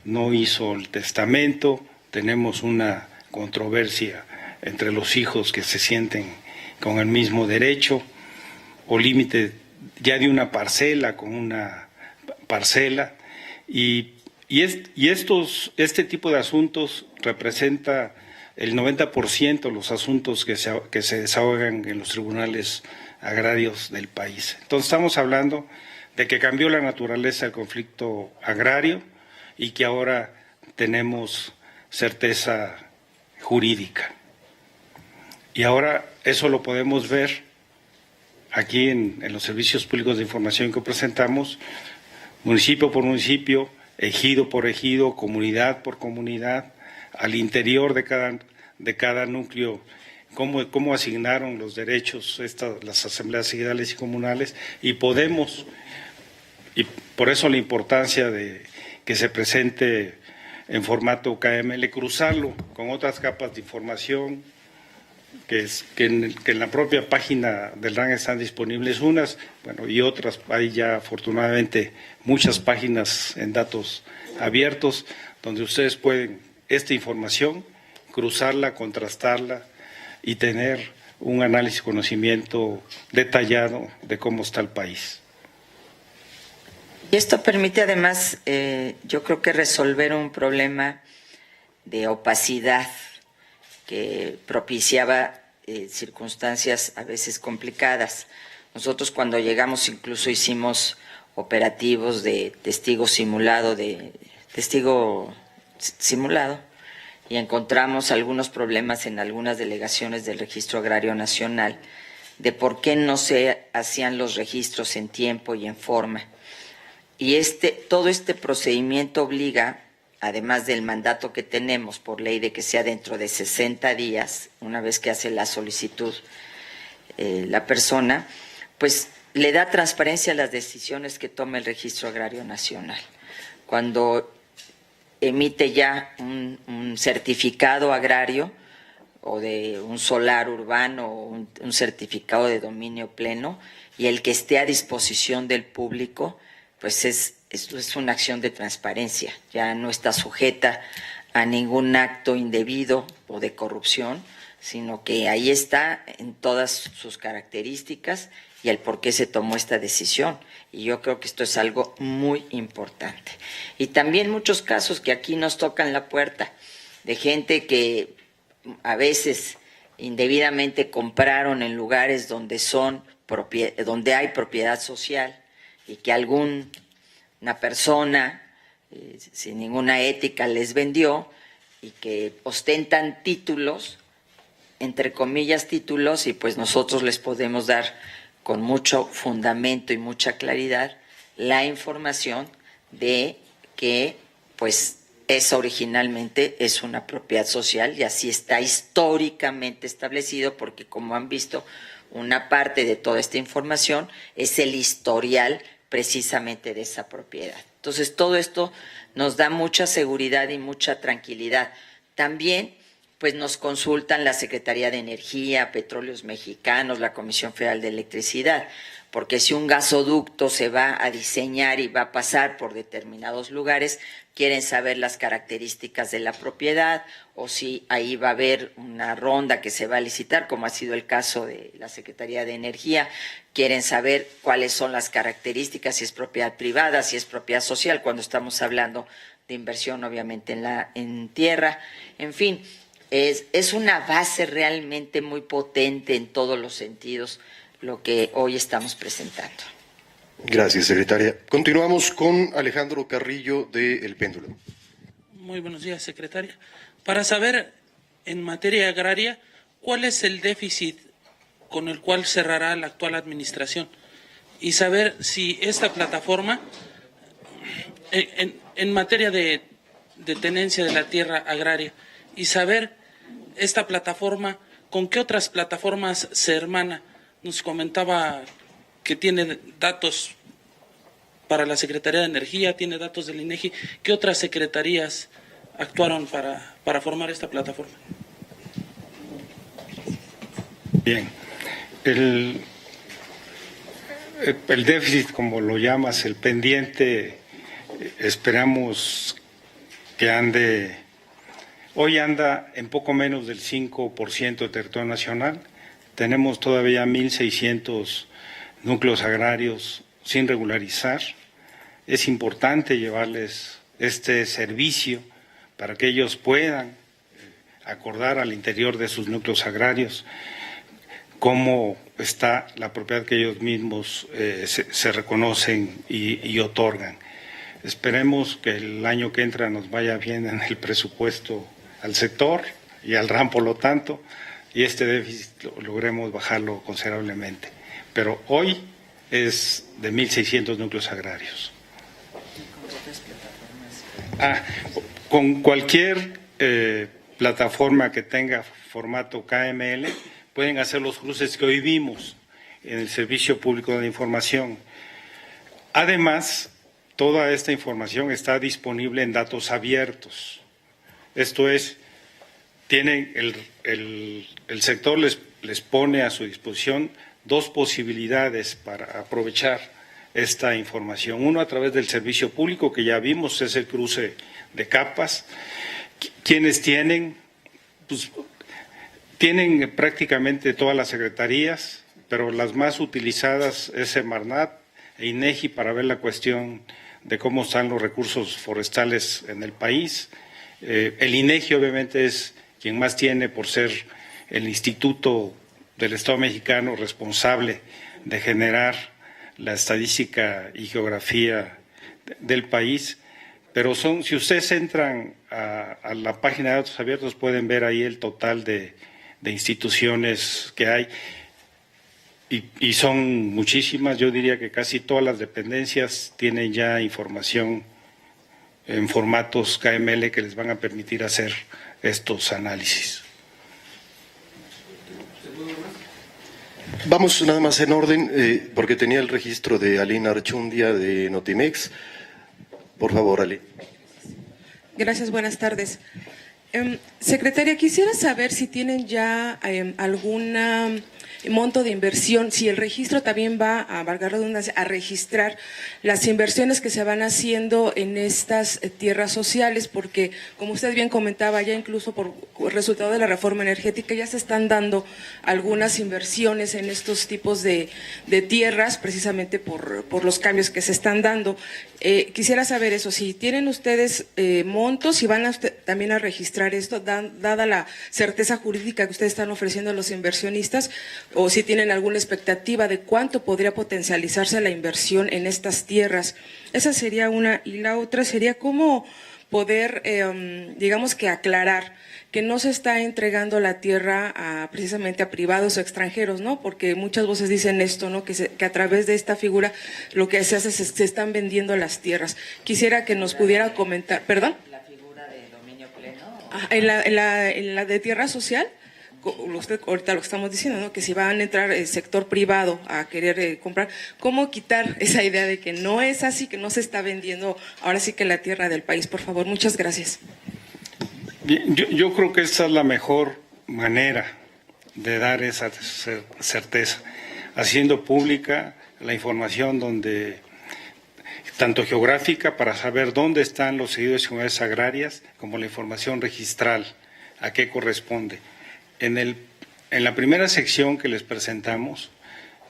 no hizo el testamento, tenemos una controversia entre los hijos que se sienten con el mismo derecho, o límite ya de una parcela con una parcela, y este tipo de asuntos representa el 90% de los asuntos que se desahogan en los tribunales agrarios del país. Entonces estamos hablando de que cambió la naturaleza del conflicto agrario y que ahora tenemos certeza jurídica. Y ahora eso lo podemos ver aquí en los servicios públicos de información que presentamos, municipio por municipio, ejido por ejido, comunidad por comunidad, al interior de cada núcleo, cómo asignaron los derechos las asambleas ejidales y comunales, y por eso la importancia de que se presente en formato KML, cruzarlo con otras capas de información que en la propia página del RAN están disponibles unas, y otras, hay ya afortunadamente muchas páginas en datos abiertos donde ustedes pueden esta información, cruzarla, contrastarla y tener un análisis, conocimiento detallado de cómo está el país. Y esto permite además, yo creo que resolver un problema de opacidad que propiciaba circunstancias a veces complicadas. Nosotros cuando llegamos incluso hicimos operativos de testigo simulado, y encontramos algunos problemas en algunas delegaciones del Registro Agrario Nacional de por qué no se hacían los registros en tiempo y en forma. Y todo este procedimiento obliga, además del mandato que tenemos por ley de que sea dentro de 60 días, una vez que hace la solicitud la persona, pues le da transparencia a las decisiones que toma el Registro Agrario Nacional. Cuando emite ya un certificado agrario o de un solar urbano o un certificado de dominio pleno, y el que esté a disposición del público, pues esto es una acción de transparencia, ya no está sujeta a ningún acto indebido o de corrupción, sino que ahí está en todas sus características y el por qué se tomó esta decisión. Y yo creo que esto es algo muy importante. Y también muchos casos que aquí nos tocan la puerta, de gente que a veces indebidamente compraron en lugares donde donde hay propiedad social y que alguna persona sin ninguna ética les vendió y que ostentan títulos, entre comillas títulos, y pues nosotros les podemos dar con mucho fundamento y mucha claridad la información de que pues esa originalmente es una propiedad social y así está históricamente establecido, porque como han visto, una parte de toda esta información es el historial precisamente de esa propiedad. Entonces, todo esto nos da mucha seguridad y mucha tranquilidad. También, pues nos consultan la Secretaría de Energía, Petróleos Mexicanos, la Comisión Federal de Electricidad, porque si un gasoducto se va a diseñar y va a pasar por determinados lugares, quieren saber las características de la propiedad o si ahí va a haber una ronda que se va a licitar, como ha sido el caso de la Secretaría de Energía. Quieren saber cuáles son las características, si es propiedad privada, si es propiedad social, cuando estamos hablando de inversión obviamente en tierra. En fin, es una base realmente muy potente en todos los sentidos lo que hoy estamos presentando. Gracias, secretaria. Continuamos con Alejandro Carrillo de El Péndulo. Muy buenos días, secretaria. Para saber, en materia agraria, ¿cuál es el déficit con el cual cerrará la actual administración? Y saber si esta plataforma, en materia de tenencia de la tierra agraria, y saber esta plataforma, ¿con qué otras plataformas se hermana? Nos comentaba que tiene datos para la Secretaría de Energía, tiene datos del INEGI. ¿Qué otras secretarías actuaron para formar esta plataforma? Bien. El déficit, como lo llamas, el pendiente, esperamos que hoy anda en poco menos del 5% de territorio nacional. Tenemos todavía 1.600 núcleos agrarios sin regularizar. Es importante llevarles este servicio para que ellos puedan acordar al interior de sus núcleos agrarios cómo está la propiedad que ellos mismos se reconocen y otorgan. Esperemos que el año que entra nos vaya bien en el presupuesto al sector y al RAM, por lo tanto, y este déficit logremos bajarlo considerablemente. Pero hoy es de 1.600 núcleos agrarios. Con cualquier plataforma que tenga formato KML, pueden hacer los cruces que hoy vimos en el Servicio Público de Información. Además, toda esta información está disponible en datos abiertos. Esto es, tienen el sector les pone a su disposición dos posibilidades para aprovechar esta información. Uno, a través del servicio público, que ya vimos, es el cruce de capas. Quienes tienen, pues, tienen prácticamente todas las secretarías, pero las más utilizadas es Semarnat e INEGI para ver la cuestión de cómo están los recursos forestales en el país. El INEGI obviamente es quien más tiene por ser el instituto del Estado mexicano responsable de generar la estadística y geografía del país, pero si ustedes entran a la página de datos abiertos pueden ver ahí el total de instituciones que hay y son muchísimas. Yo diría que casi todas las dependencias tienen ya información en formatos KML que les van a permitir hacer estos análisis. Vamos nada más en orden, porque tenía el registro de Alina Archundia de Notimex. Por favor, Ali. Gracias, buenas tardes. Secretaria, quisiera saber si tienen ya alguna monto de inversión, si el registro también va, a valga la redundancia, a registrar las inversiones que se van haciendo en estas tierras sociales, porque como usted bien comentaba, ya incluso por resultado de la reforma energética ya se están dando algunas inversiones en estos tipos de tierras, precisamente por los cambios que se están dando. Quisiera saber eso, si tienen ustedes montos, si van también a registrar esto, dada la certeza jurídica que ustedes están ofreciendo a los inversionistas, o si tienen alguna expectativa de cuánto podría potencializarse la inversión en estas tierras. Esa sería una, y la otra sería cómo poder, digamos que aclarar que no se está entregando la tierra precisamente a privados o extranjeros, ¿no? Porque muchas voces dicen esto, ¿no? Que a través de esta figura lo que se hace es se están vendiendo las tierras. Quisiera que nos pudiera comentar, ¿perdón? La figura de dominio pleno. En la de tierra social, usted ahorita lo que estamos diciendo, ¿no? Que si van a entrar el sector privado a querer comprar, ¿cómo quitar esa idea de que no es así, que no se está vendiendo ahora sí que la tierra del país? Por favor, muchas gracias. Bien, yo creo que esta es la mejor manera de dar esa certeza, haciendo pública la información tanto geográfica para saber dónde están los ejidos y comunidades agrarias, como la información registral, a qué corresponde. En la primera sección que les presentamos,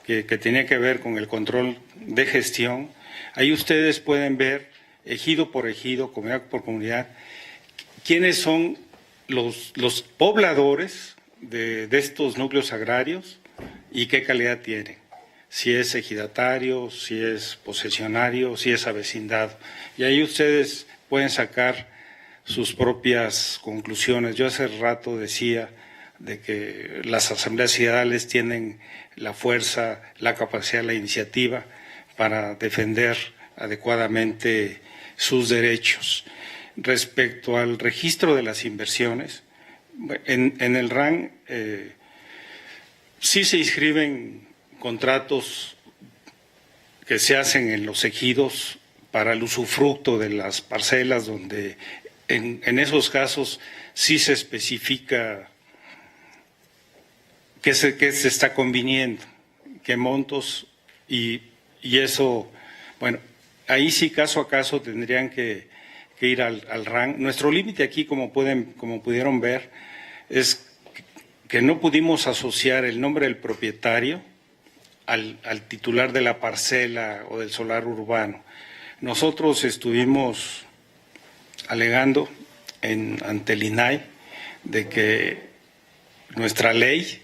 que tenía que ver con el control de gestión, ahí ustedes pueden ver, ejido por ejido, comunidad por comunidad, quiénes son los pobladores de estos núcleos agrarios y qué calidad tienen. Si es ejidatario, si es posesionario, si es avecindado. Y ahí ustedes pueden sacar sus propias conclusiones. Yo hace rato decía de que las asambleas ciudadanas tienen la fuerza, la capacidad, la iniciativa para defender adecuadamente sus derechos. Respecto al registro de las inversiones, en el RAN sí se inscriben contratos que se hacen en los ejidos para el usufructo de las parcelas, donde en esos casos sí se especifica qué se está conviniendo, qué montos, y eso, bueno, ahí sí caso a caso tendrían que ir al RAN. Nuestro límite aquí, como pudieron ver, es que no pudimos asociar el nombre del propietario al titular de la parcela o del solar urbano. Nosotros estuvimos alegando ante el INAI de que nuestra ley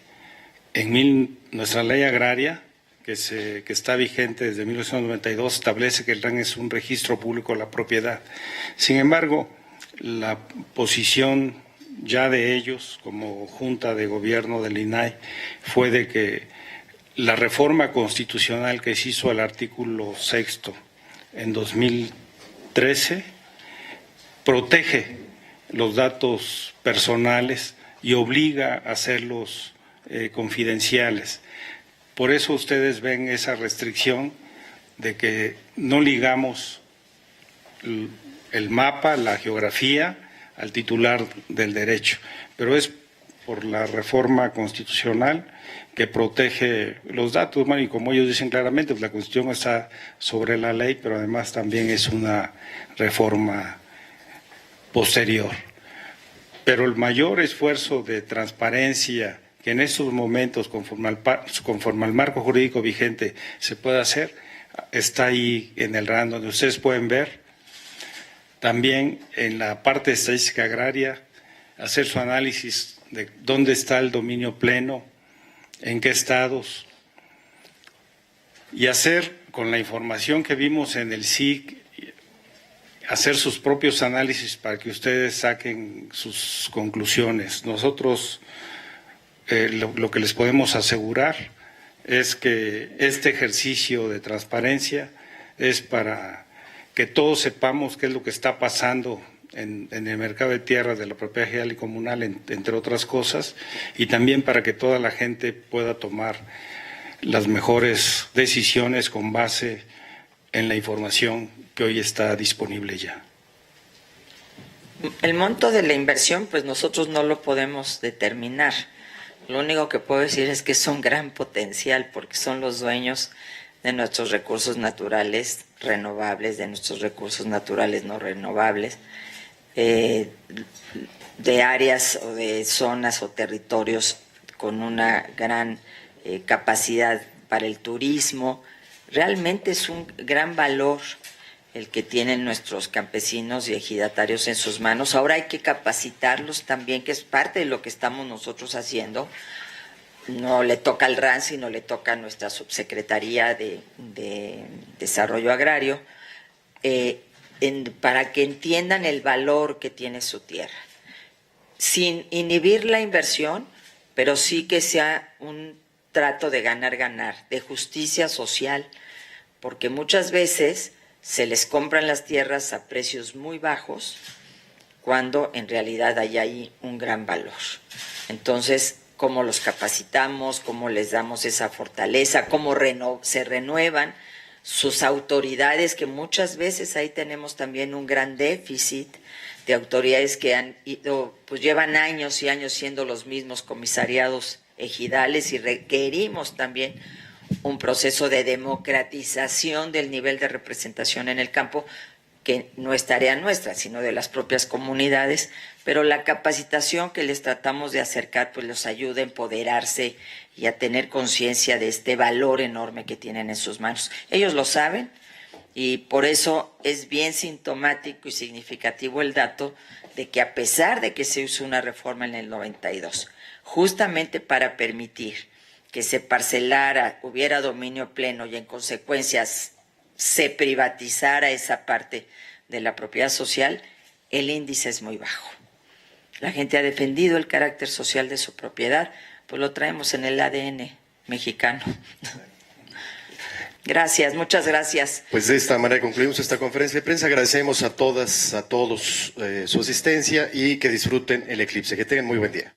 agraria, que está vigente desde 1992, establece que el RAN es un registro público de la propiedad. Sin embargo, la posición ya de ellos, como Junta de Gobierno del INAI, fue de que la reforma constitucional que se hizo al artículo 6º en 2013 protege los datos personales y obliga a hacerlos confidenciales. Por eso ustedes ven esa restricción de que no ligamos el mapa, la geografía, al titular del derecho, pero es por la reforma constitucional que protege los datos. Bueno, y como ellos dicen claramente, pues la Constitución está sobre la ley, pero además también es una reforma posterior. Pero el mayor esfuerzo de transparencia que en estos momentos, conforme al marco jurídico vigente, se puede hacer, está ahí en el RAN, donde ustedes pueden ver. También en la parte de estadística agraria, hacer su análisis de dónde está el dominio pleno, en qué estados, y hacer con la información que vimos en el SIC, hacer sus propios análisis para que ustedes saquen sus conclusiones. Nosotros lo que les podemos asegurar es que este ejercicio de transparencia es para que todos sepamos qué es lo que está pasando en el mercado de tierras de la propiedad general y comunal, entre otras cosas, y también para que toda la gente pueda tomar las mejores decisiones con base en la información que hoy está disponible ya. El monto de la inversión, pues nosotros no lo podemos determinar. Lo único que puedo decir es que es un gran potencial porque son los dueños de nuestros recursos naturales renovables, de nuestros recursos naturales no renovables, de áreas o de zonas o territorios con una gran capacidad para el turismo. Realmente es un gran valor el que tienen nuestros campesinos y ejidatarios en sus manos. Ahora hay que capacitarlos también, que es parte de lo que estamos nosotros haciendo. No le toca al RAN, sino le toca a nuestra Subsecretaría de Desarrollo Agrario, para que entiendan el valor que tiene su tierra, sin inhibir la inversión, pero sí que sea un trato de ganar-ganar, de justicia social, porque muchas veces se les compran las tierras a precios muy bajos, cuando en realidad hay ahí un gran valor. Entonces, cómo los capacitamos, cómo les damos esa fortaleza, cómo se renuevan sus autoridades, que muchas veces ahí tenemos también un gran déficit de autoridades que han ido, pues llevan años y años siendo los mismos comisariados ejidales, y requerimos también un proceso de democratización del nivel de representación en el campo, que no es tarea nuestra, sino de las propias comunidades, pero la capacitación que les tratamos de acercar pues los ayuda a empoderarse y a tener conciencia de este valor enorme que tienen en sus manos. Ellos lo saben, y por eso es bien sintomático y significativo el dato de que, a pesar de que se hizo una reforma en el 92, justamente para permitir que se parcelara, hubiera dominio pleno y en consecuencia se privatizara esa parte de la propiedad social, el índice es muy bajo. La gente ha defendido el carácter social de su propiedad, pues lo traemos en el ADN mexicano. Gracias, muchas gracias. Pues de esta manera concluimos esta conferencia de prensa. Agradecemos a todas, a todos su asistencia, y que disfruten el eclipse. Que tengan muy buen día.